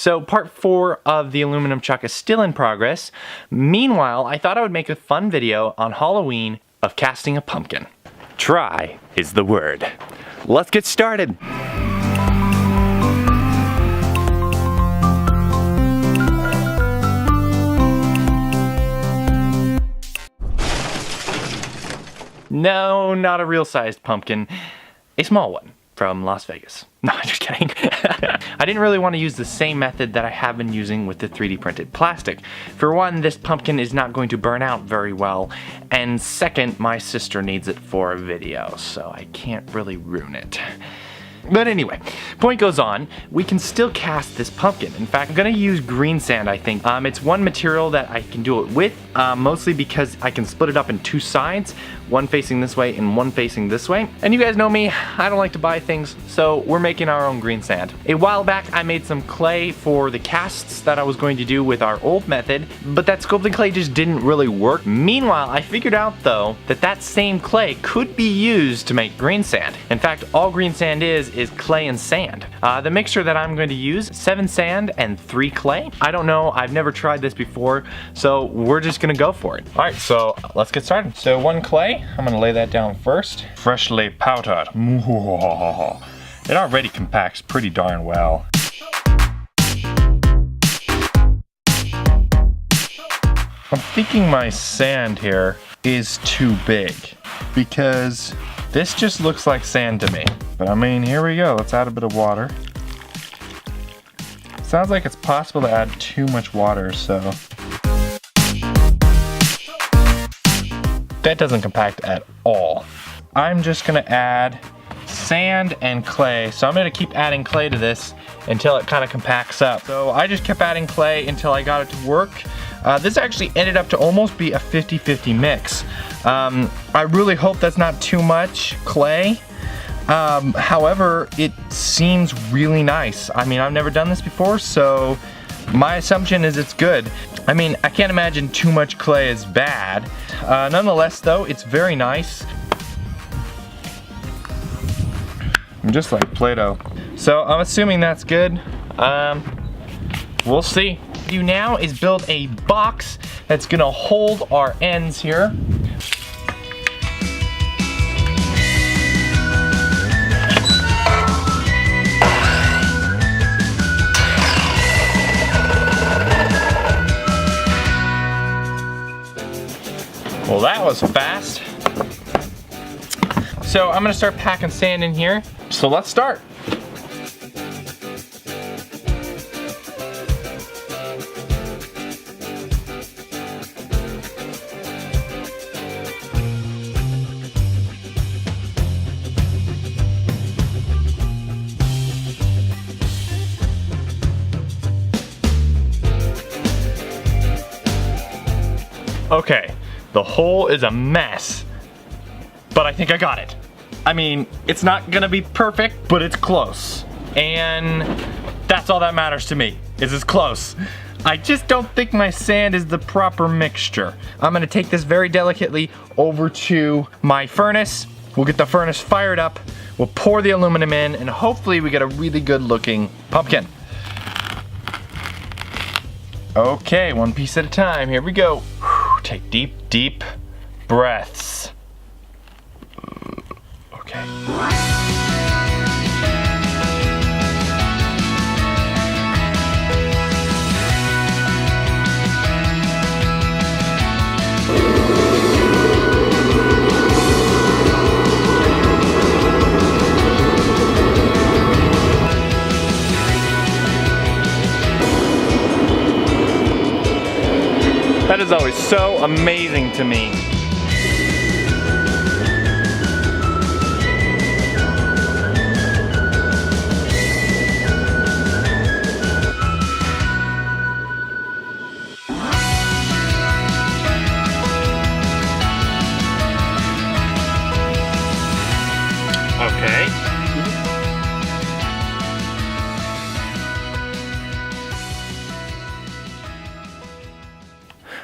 So part 4 of the aluminum chuck is still in progress. Meanwhile, I thought I would make a fun video on Halloween of casting a pumpkin. Try is the word. Let's get started. No, not a real-sized pumpkin. A small one from Las Vegas. No, I'm just kidding. I didn't really want to use the same method that I have been using with the 3D printed plastic. For one, this pumpkin is not going to burn out very well, and second, my sister needs it for a video, so I can't really ruin it. But anyway, point goes on, we can still cast this pumpkin. In fact, I'm gonna use green sand, I think. It's one material that I can do it with, mostly because I can split it up in 2 sides, one facing this way and one facing this way. And you guys know me, I don't like to buy things, so we're making our own green sand. A while back, I made some clay for the casts that I was going to do with our old method, but that sculpting clay just didn't really work. Meanwhile, I figured out though, that same clay could be used to make green sand. In fact, all green sand is clay and sand. The mixture that I'm going to use, 7 sand and 3 clay. I don't know, I've never tried this before, so we're just gonna go for it. All right, so let's get started. So 1 clay, I'm gonna lay that down first. Freshly powdered. It already compacts pretty darn well. I'm thinking my sand here is too big because this just looks like sand to me. But I mean, here we go. Let's add a bit of water. Sounds like it's possible to add too much water, so. That doesn't compact at all. I'm just gonna add sand and clay. So I'm gonna keep adding clay to this until it kind of compacts up. So I just kept adding clay until I got it to work. This actually ended up to almost be a 50-50 mix. I really hope that's not too much clay. However, it seems really nice. I mean, I've never done this before, so my assumption is it's good. I mean, I can't imagine too much clay is bad. Nonetheless, though, it's very nice. Just like Play-Doh. So I'm assuming that's good. We'll see. What we do now is build a box that's gonna hold our ends here. Well, that was fast. So I'm gonna start packing sand in here. So let's start. Okay, the hole is a mess, but I think I got it. I mean, it's not gonna be perfect, but it's close. And that's all that matters to me, is it's close. I just don't think my sand is the proper mixture. I'm gonna take this very delicately over to my furnace. We'll get the furnace fired up, we'll pour the aluminum in, and hopefully we get a really good looking pumpkin. Okay, 1 piece at a time, here we go. Take deep, deep breaths. Okay. That is always so amazing to me. Okay.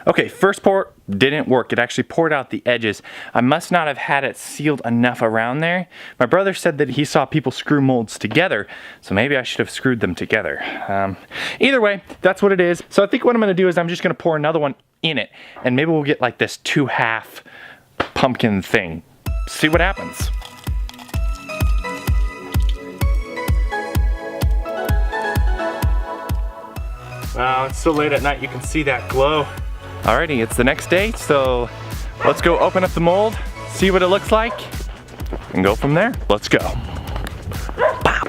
Okay, first pour didn't work. It actually poured out the edges. I must not have had it sealed enough around there. My brother said that he saw people screw molds together, so maybe I should have screwed them together. Either way, that's what it is. So I think what I'm gonna do is I'm just gonna pour another one in it, and maybe we'll get like this 2-half pumpkin thing. See what happens. Wow, it's so late at night you can see that glow. Alrighty, it's the next day, so let's go open up the mold, see what it looks like, and go from there. Let's go. Pop.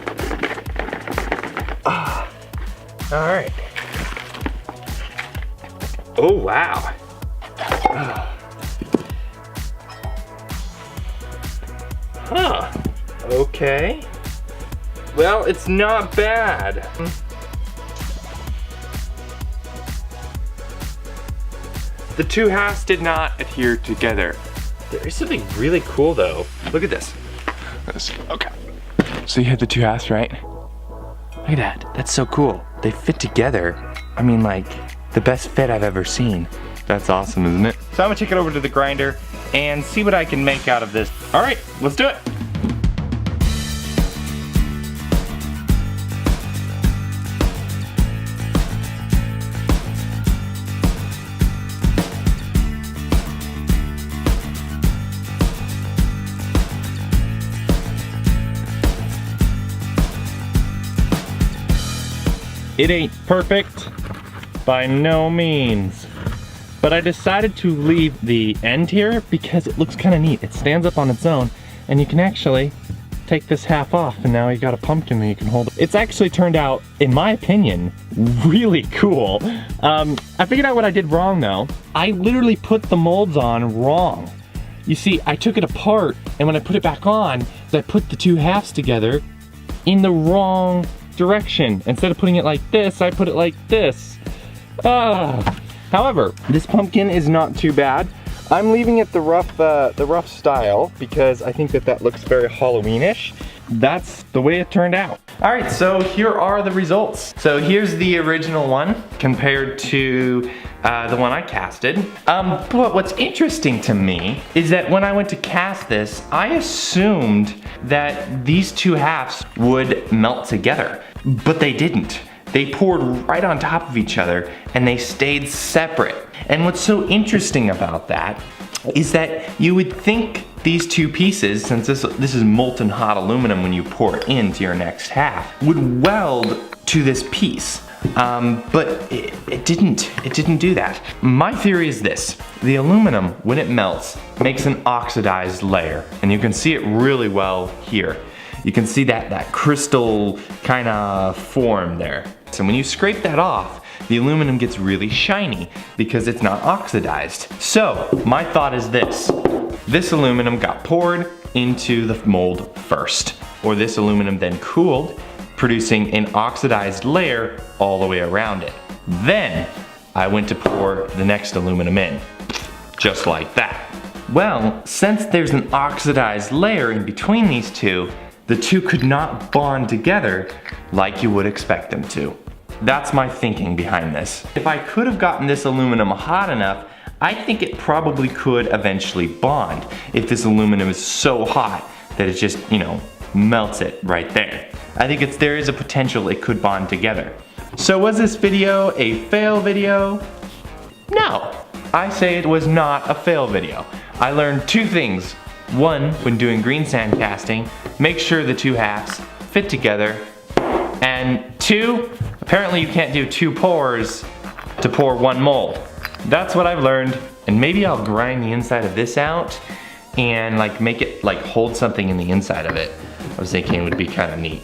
Alright. Oh, wow. Huh. Okay. Well, it's not bad. The 2 halves did not adhere together. There is something really cool though. Look at this. Okay. So you have the 2 halves, right? Look at that. That's so cool. They fit together. I mean, like, the best fit I've ever seen. That's awesome, isn't it? So I'm gonna take it over to the grinder and see what I can make out of this. All right, let's do it. It ain't perfect, by no means. But I decided to leave the end here because it looks kind of neat. It stands up on its own, and you can actually take this half off, and now you got a pumpkin that you can hold. It's actually turned out, in my opinion, really cool. I figured out what I did wrong though. I literally put the molds on wrong. You see, I took it apart, and when I put it back on, I put the 2 halves together in the wrong direction. Instead of putting it like this, I put it like this. However, this pumpkin is not too bad. I'm leaving it the rough style because I think that looks very Halloweenish. That's the way it turned out. All right, so here are the results. So here's the original one compared to the one I casted. But what's interesting to me is that when I went to cast this, I assumed that these 2 halves would melt together, but they didn't. They poured right on top of each other and they stayed separate. And what's so interesting about that is that you would think these 2 pieces, since this is molten hot aluminum when you pour it into your next half, would weld to this piece. But it didn't do that. My theory is this: the aluminum, when it melts, makes an oxidized layer, and you can see it really well here. You can see that crystal kind of form there. So when you scrape that off, the aluminum gets really shiny because it's not oxidized. So my thought is this: this aluminum got poured into the mold first, or this aluminum then cooled, producing an oxidized layer all the way around it. Then I went to pour the next aluminum in, just like that. Well, since there's an oxidized layer in between these two, the two could not bond together like you would expect them to. That's my thinking behind this. If I could have gotten this aluminum hot enough, I think it probably could eventually bond if this aluminum is so hot that it just, melts it right there. I think there is a potential it could bond together. So was this video a fail video? No, I say it was not a fail video. I learned 2 things. 1, when doing green sand casting, make sure the 2 halves fit together. And 2, apparently you can't do 2 pours to pour 1 mold. That's what I've learned, and maybe I'll grind the inside of this out and make it hold something in the inside of it. I was thinking it would be kind of neat.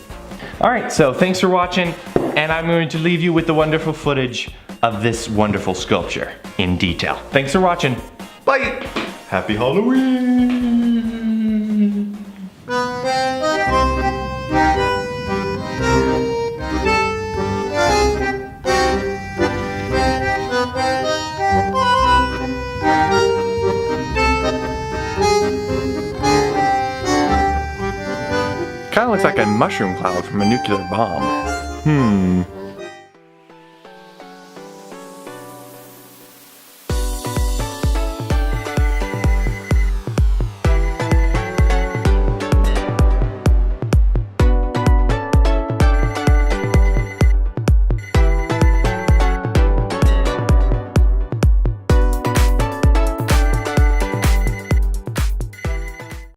Alright, so thanks for watching, and I'm going to leave you with the wonderful footage of this wonderful sculpture in detail. Thanks for watching. Bye! Happy Halloween! Kinda looks like a mushroom cloud from a nuclear bomb.